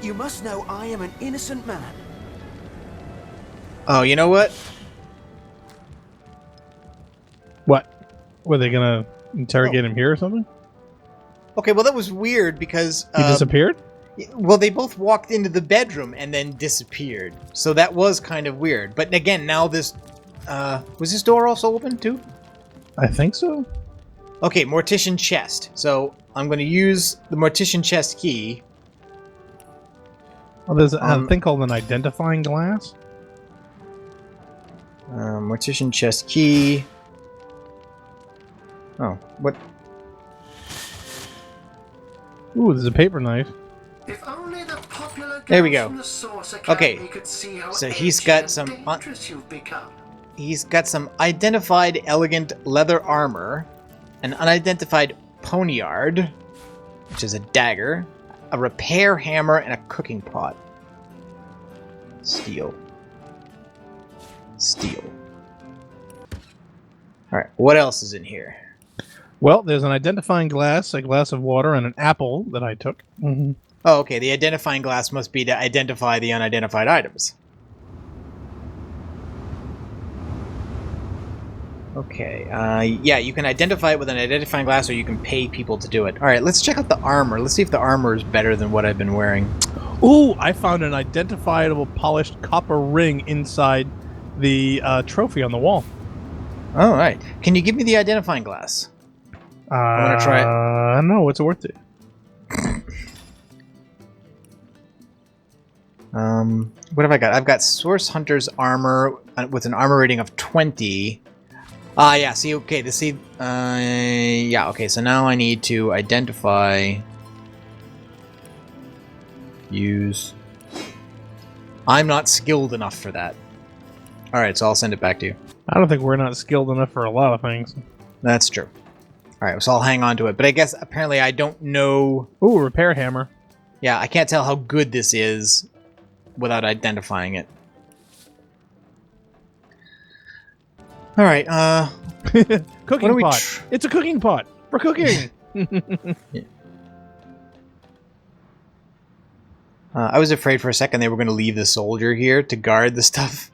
You must know I am an innocent man. Oh, you know what? What? Were they gonna interrogate him here or something? Okay, well, that was weird because... He disappeared? Well, they both walked into the bedroom and then disappeared. So that was kind of weird. But again, now this... was this door also open too? I think so. Okay, Mortician Chest. So I'm going to use the Mortician Chest key. Oh, there's a thing called an identifying glass? Mortician Chest key. Oh, what? Ooh, there's a paper knife. If only the popular There we go. from the Source Academy could see how So he's edgy got and some... dangerous you've become. He's got some identified elegant leather armor, an unidentified poniard, which is a dagger, a repair hammer, and a cooking pot. Steel. Steel. Alright, what else is in here? Well, there's an identifying glass, a glass of water, and an apple that I took. Mm-hmm. Oh, okay, the identifying glass must be to identify the unidentified items. Okay, yeah, you can identify it with an identifying glass, or you can pay people to do it. Alright, let's check out the armor. Let's see if the armor is better than what I've been wearing. Ooh, I found an identifiable polished copper ring inside the trophy on the wall. Alright, can you give me the identifying glass? I'm gonna try it. No, what's it worth to you? What have I got? I've got Source Hunter's armor with an armor rating of 20. Yeah, see, okay, yeah, okay, so now I need to identify... Use... I'm not skilled enough for that. Alright, so I'll send it back to you. I don't think we're not skilled enough for a lot of things. That's true. Alright, so I'll hang on to it, but I guess apparently I don't know... Ooh, repair hammer. Yeah, I can't tell how good this is without identifying it. Alright, cooking pot. It's a cooking pot for cooking. Yeah. I was afraid for a second they were going to leave the soldier here to guard the stuff.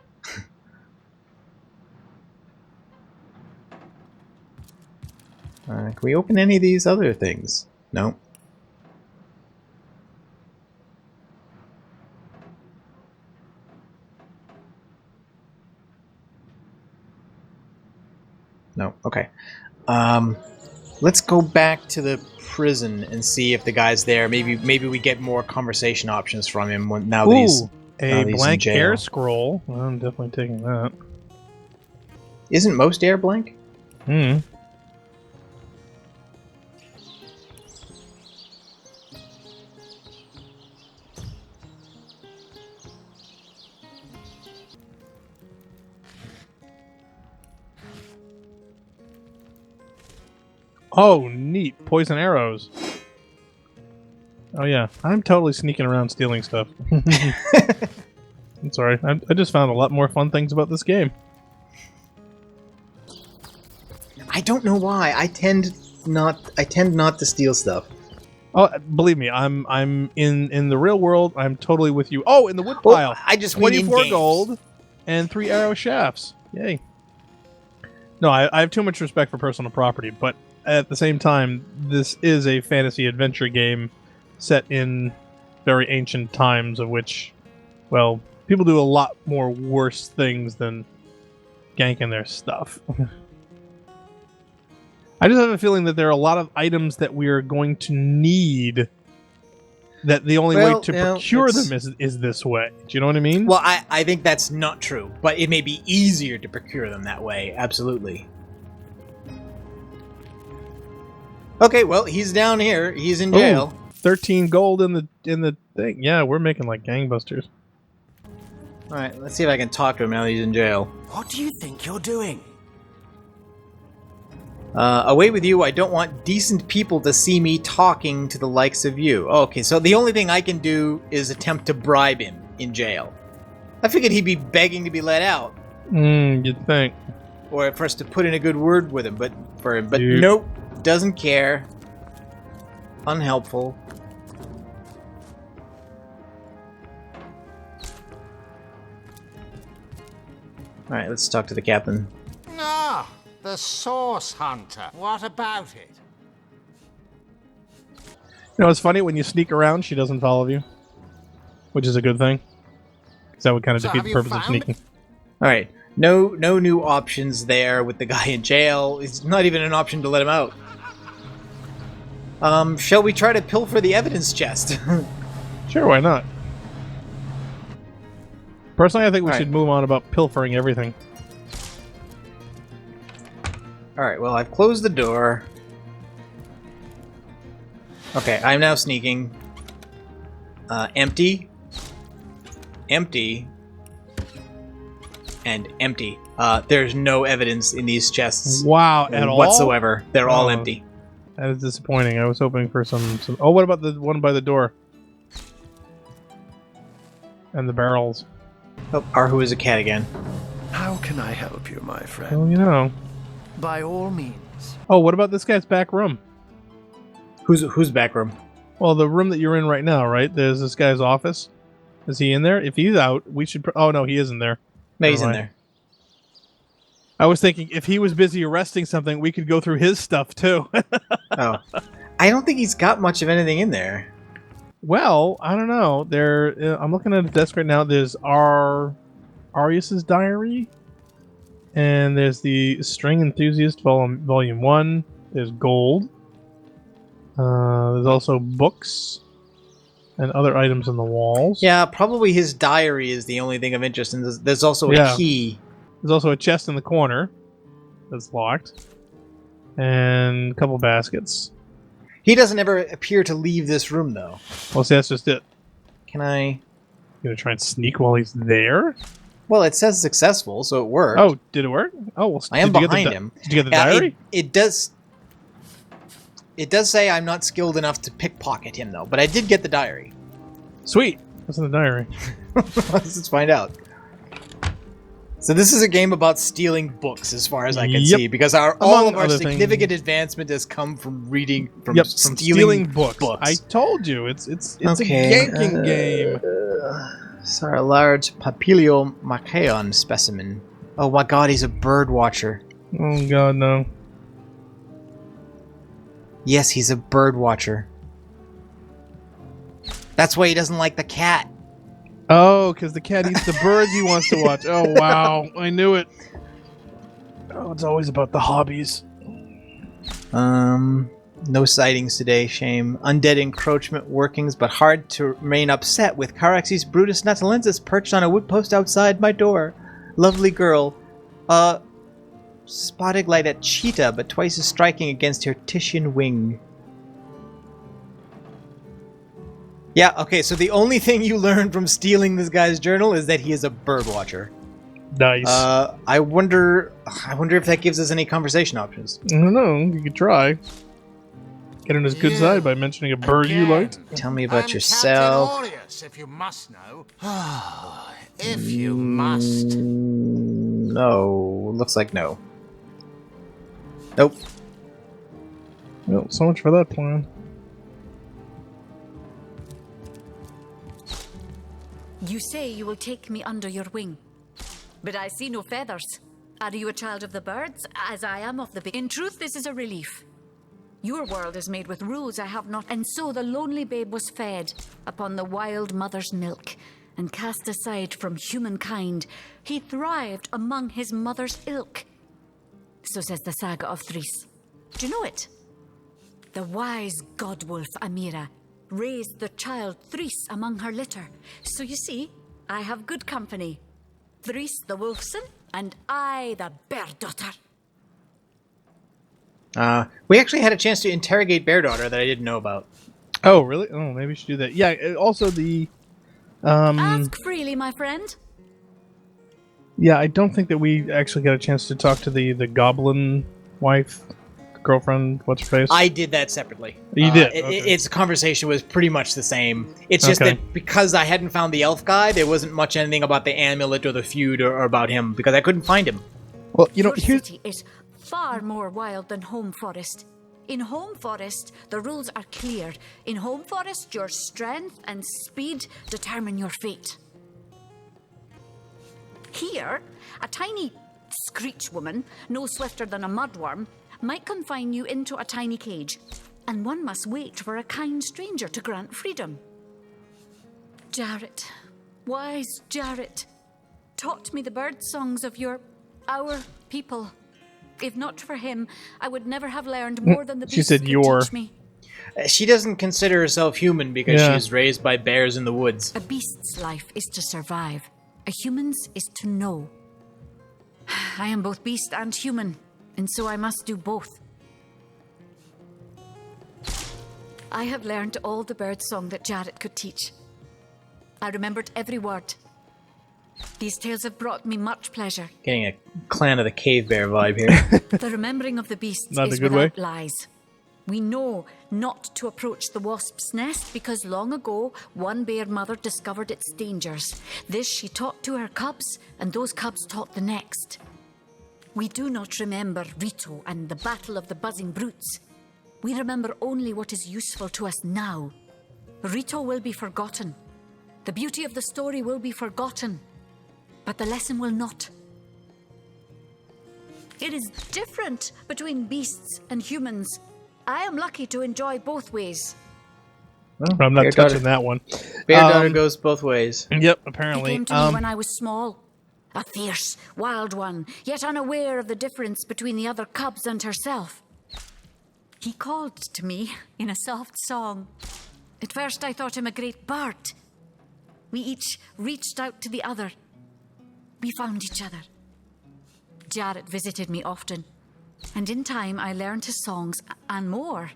Can we open any of these other things? No. No, okay. Let's go back to the prison and see if the guy's there. Maybe we get more conversation options from him when, now Ooh, these a blank air scroll. Well, I'm definitely taking that. Isn't most air blank? Hmm. Oh, neat. Poison arrows. Oh, yeah. I'm totally sneaking around stealing stuff. I'm sorry. I just found a lot more fun things about this game. I don't know why. I tend not to steal stuff. Oh, believe me, I'm in the real world. I'm totally with you. Oh, in the wood pile. I just mean in 24 games. gold and 3 arrow shafts. Yay. No, I have too much respect for personal property, but at the same time, this is a fantasy adventure game set in very ancient times, of which, well, people do a lot more worse things than ganking their stuff. I just have a feeling that there are a lot of items that we are going to need, that the only way to procure them is this way. Do you know what I mean? Well, I think that's not true, but it may be easier to procure them that way. Absolutely. Okay, well, he's down here. He's in jail. Ooh, 13 gold in the thing. Yeah, we're making like gangbusters. All right, let's see if I can talk to him now that he's in jail. What do you think you're doing? Away with you. I don't want decent people to see me talking to the likes of you. Okay, so the only thing I can do is attempt to bribe him in jail. I figured he'd be begging to be let out. You'd think. Or for us to put in a good word with him, but Dude. Nope. Doesn't care. Unhelpful. Alright, let's talk to the captain. Ah, the source hunter. What about it? You know, it's funny, when you sneak around, she doesn't follow you. Which is a good thing. Because that would kind of So defeat have the you purpose of found sneaking. Alright, no new options there with the guy in jail. It's not even an option to let him out. Shall we try to pilfer the evidence chest? Sure, why not? Personally, I think we Alright. should move on about pilfering everything. Alright, well, I've closed the door. Okay, I'm now sneaking. Empty. Empty. And empty. There's no evidence in these chests Wow, at all? whatsoever. They're all Oh. empty. That is disappointing. I was hoping for some... Oh, what about the one by the door? And the barrels. Oh, Arhu is a cat again. How can I help you, my friend? Well, you know. By all means. Oh, what about this guy's back room? Who's back room? Well, the room that you're in right now, right? There's this guy's office. Is he in there? If he's out, we should... Oh, no, he isn't there. No, he's Never in mind. there. I was thinking if he was busy arresting something, we could go through his stuff, too. Oh. I don't think he's got much of anything in there. Well, I don't know. I'm looking at a desk right now. There's Aureus's diary, and there's the String Enthusiast Volume 1. There's gold. There's also books and other items on the walls. Yeah, probably his diary is the only thing of interest, and there's also Yeah. a key. There's also a chest in the corner that's locked, and a couple baskets. He doesn't ever appear to leave this room, though. Well, see, that's just it. Can I... You gonna try and sneak while he's there? Well, it says successful, so it worked. Oh, did it work? Oh, well, I am did you get behind the him. Did you get the Yeah, diary? It does... It does say I'm not skilled enough to pickpocket him, though, but I did get the diary. Sweet. What's in the diary? Let's find out. So this is a game about stealing books, as far as I can Yep. see, because all Among of our other significant advancement has come from reading, from Yep, stealing books. I told you, it's Okay, a yanking game. Sorry, a large Papilio Machaon specimen. Oh my god, he's a bird watcher. Oh god, no. Yes, he's a bird watcher. That's why he doesn't like the cat. Oh, because the cat eats the birds he wants to watch. Oh wow, I knew it. Oh, it's always about the hobbies. No sightings today, shame. Undead encroachment workings, but hard to remain upset with Caraxes Brutus Natalensis perched on a wood post outside my door. Lovely girl. Spotted light at cheetah, but twice as striking against her Titian wing. Yeah, okay, so the only thing you learned from stealing this guy's journal is that he is a bird watcher. Nice. I wonder if that gives us any conversation options. I don't know. You could try. Get on his good You side by mentioning a bird you again. liked. Tell me about I'm yourself. Captain Aureus, if you must know. If you must. No, looks like no. Nope. Well, so much for that plan. You say you will take me under your wing, but I see no feathers. Are you a child of the birds, as I am of the bee? In truth, this is a relief. Your world is made with rules I have not, and so the lonely babe was fed upon the wild mother's milk, and cast aside from humankind. He thrived among his mother's ilk. So says the saga of Threes. Do you know it? The wise godwolf Amira raised the child Threes among her litter. So you see, I have good company. Threes the wolfson, and I the bear daughter. We actually had a chance to interrogate Bear Daughter that I didn't know about. Oh, really? Oh, maybe we should do that. Yeah, also the... Ask freely, my friend. Yeah, I don't think that we actually got a chance to talk to the goblin wife, girlfriend, what's her face? I did that separately. You did? Okay. Its conversation was pretty much the same. It's just Okay. that because I hadn't found the elf guy, there wasn't much anything about the amulet or the feud or about him, because I couldn't find him. Well, you know, Your here's... city is far more wild than Home Forest. In Home Forest, the rules are clear. In Home Forest, your strength and speed determine your fate. Here, a tiny screech woman, no swifter than a mudworm, might confine you into a tiny cage, and one must wait for a kind stranger to grant freedom. Jarrett, wise Jarrett, taught me the bird songs of our people. If not for him, I would never have learned more than the beasts said could your. teach me. She doesn't consider herself human because Yeah. she was raised by bears in the woods. A beast's life is to survive. A human's is to know. I am both beast and human, and so I must do both. I have learned all the bird song that Jarrett could teach. I remembered every word. These tales have brought me much pleasure. Getting a Clan of the Cave Bear vibe here. The remembering of the beasts Not in a is good without way. lies. We know not to approach the wasp's nest because long ago one bear mother discovered its dangers. This she taught to her cubs, and those cubs taught the next. We do not remember Rito and the battle of the buzzing brutes. We remember only what is useful to us now. Rito will be forgotten. The beauty of the story will be forgotten. But the lesson will not. It is different between beasts and humans. I am lucky to enjoy both ways. I'm not Bear touching daughter- that one. Bear daughter goes both ways. Yep, He apparently. came to me when I was small. A fierce, wild one, yet unaware of the difference between the other cubs and herself. He called to me in a soft song. At first I thought him a great bird. We each reached out to the other. We found each other. Jarrett visited me often, and in time I learned his songs and more.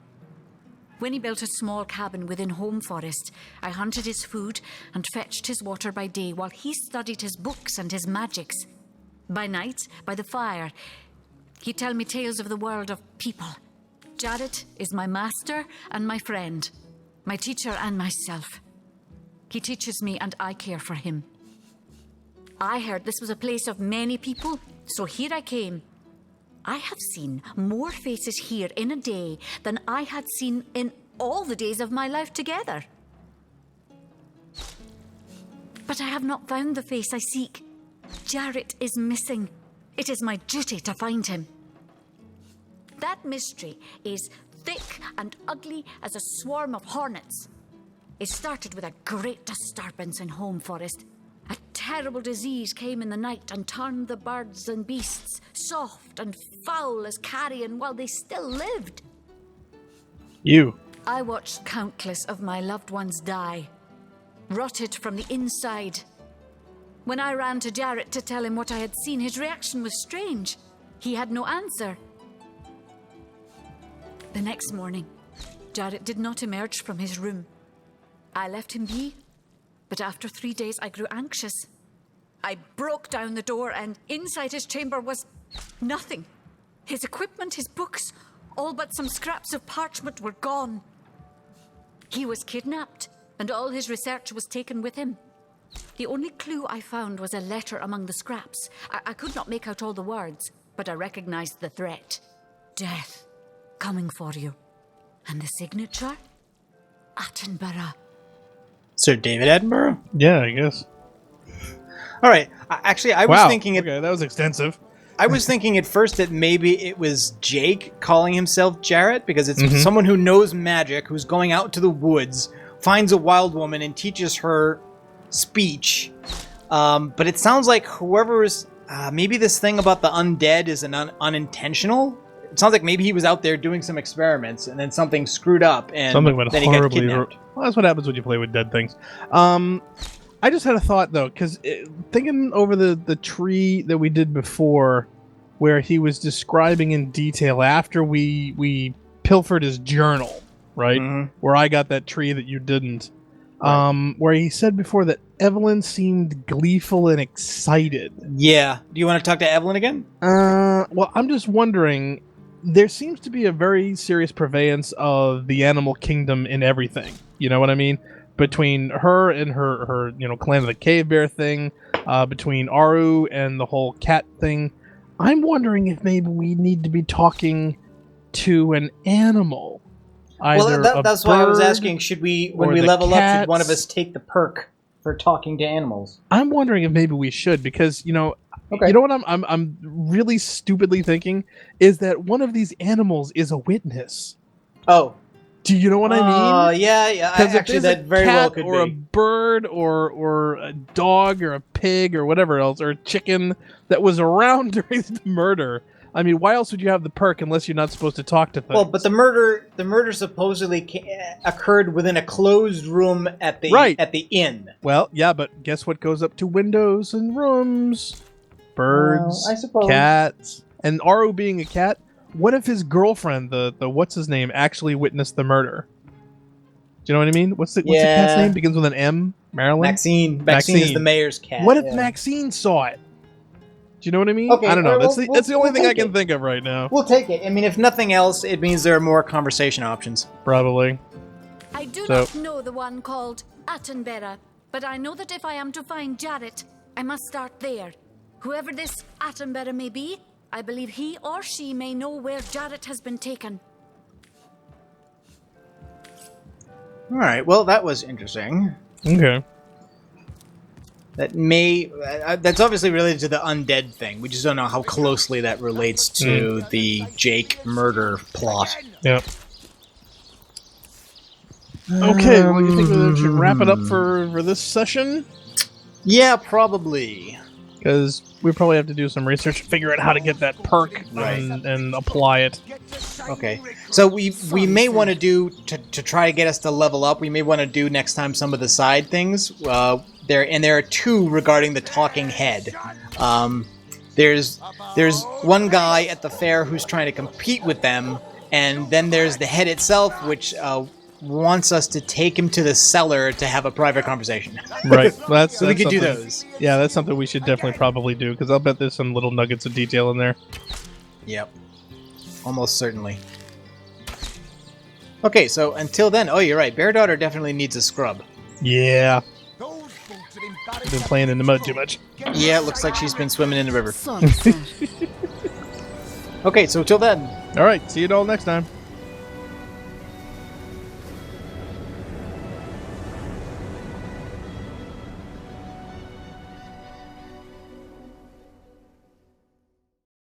When he built a small cabin within Home Forest, I hunted his food and fetched his water by day while he studied his books and his magics. By night, by the fire, he'd tell me tales of the world of people. Jarrett is my master and my friend, my teacher and myself. He teaches me and I care for him. I heard this was a place of many people, so here I came. I have seen more faces here in a day than I had seen in all the days of my life together. But I have not found the face I seek. Jarrett is missing. It is my duty to find him. That mystery is thick and ugly as a swarm of hornets. It started with a great disturbance in Home Forest. A terrible disease came in the night and turned the birds and beasts soft and foul as carrion while they still lived. You. I watched countless of my loved ones die, rotted from the inside. When I ran to Jarrett to tell him what I had seen, his reaction was strange. He had no answer. The next morning, Jarrett did not emerge from his room. I left him be. But after 3 days, I grew anxious. I broke down the door, and inside his chamber was nothing. His equipment, his books, all but some scraps of parchment were gone. He was kidnapped, and all his research was taken with him. The only clue I found was a letter among the scraps. I could not make out all the words, but I recognized the threat. Death, coming for you. And the signature? Attenborough. Sir David Attenborough? Yeah, I guess. All right. Actually, I was thinking okay, that was extensive. I was thinking at first that maybe it was Jake calling himself Jarrett because it's someone who knows magic, who's going out to the woods, finds a wild woman and teaches her speech. But it sounds like whoever's maybe this thing about the undead is an unintentional. It sounds like maybe he was out there doing some experiments and then something screwed up and Something went then he got horribly kidnapped. wrong. Well, that's what happens when you play with dead things. I just had a thought though, because thinking over the tree that we did before, where he was describing in detail after we pilfered his journal, right? Mhm. Where I got that tree that you didn't. Right. Where he said before that Evelyn seemed gleeful and excited. Yeah. Do you want to talk to Evelyn again? Well, I'm just wondering. There seems to be a very serious purveyance of the animal kingdom in everything. You know what I mean? Between her and her Clan of the Cave Bear thing, between Aru and the whole cat thing. I'm wondering if maybe we need to be talking to an animal. Either Well, that's why I was bird asking, should we, when or we the level up, should one of cats. us take the perk for talking to animals. I'm wondering if maybe we should, because Okay. you know what I'm really stupidly thinking is that one of these animals is a witness. Oh. Do you know what I mean? Yeah. Because if Actually, there's that a very cat well could or a be. bird or a dog or a pig or whatever else, or a chicken that was around during the murder, I mean, why else would you have the perk unless you're not supposed to talk to things? Well, but the murder supposedly occurred within a closed room at the Right. at the inn. Well, yeah, but guess what goes up to windows and rooms? Birds, Well, I suppose. cats, and Aru being a cat. What if his girlfriend, the what's his name, actually witnessed the murder? Do you know what I mean? What's the cat's name? Begins with an M. Marilyn. Maxine is the mayor's cat. What if Maxine saw it? Do you know what I mean? Okay, I don't know. all right, That's the only thing I take can it. think of right now. We'll take it. I mean, if nothing else, it means there are more conversation options. Probably. I do So- not know the one called Attenborough, but I know that if I am to find Jarrett, I must start there. Whoever this Attenborough may be, I believe he or she may know where Jarrett has been taken. All right. Well, that was interesting. Okay. That may that's obviously related to the undead thing. We just don't know how closely that relates to the Jake murder plot. Yep. Okay, well, you think we should wrap it up for this session? Yeah, probably. Because we probably have to do some research to figure out how to get that perk Right. and apply it. Okay. So we may want to do to try to get us to level up. We may want to do next time some of the side things. There are two regarding the talking head. There's one guy at the fair who's trying to compete with them, and then there's the head itself, which wants us to take him to the cellar to have a private conversation. Right. So we could do something- those. Yeah, that's something we should definitely probably do, because I'll bet there's some little nuggets of detail in there. Yep. Almost certainly. Okay, so until then, oh, you're right. Bear Daughter definitely needs a scrub. Yeah. I've been playing in the mud too much. Yeah, it looks like she's been swimming in the river. Sorry, sir. Okay, so till then. All right, see you all next time.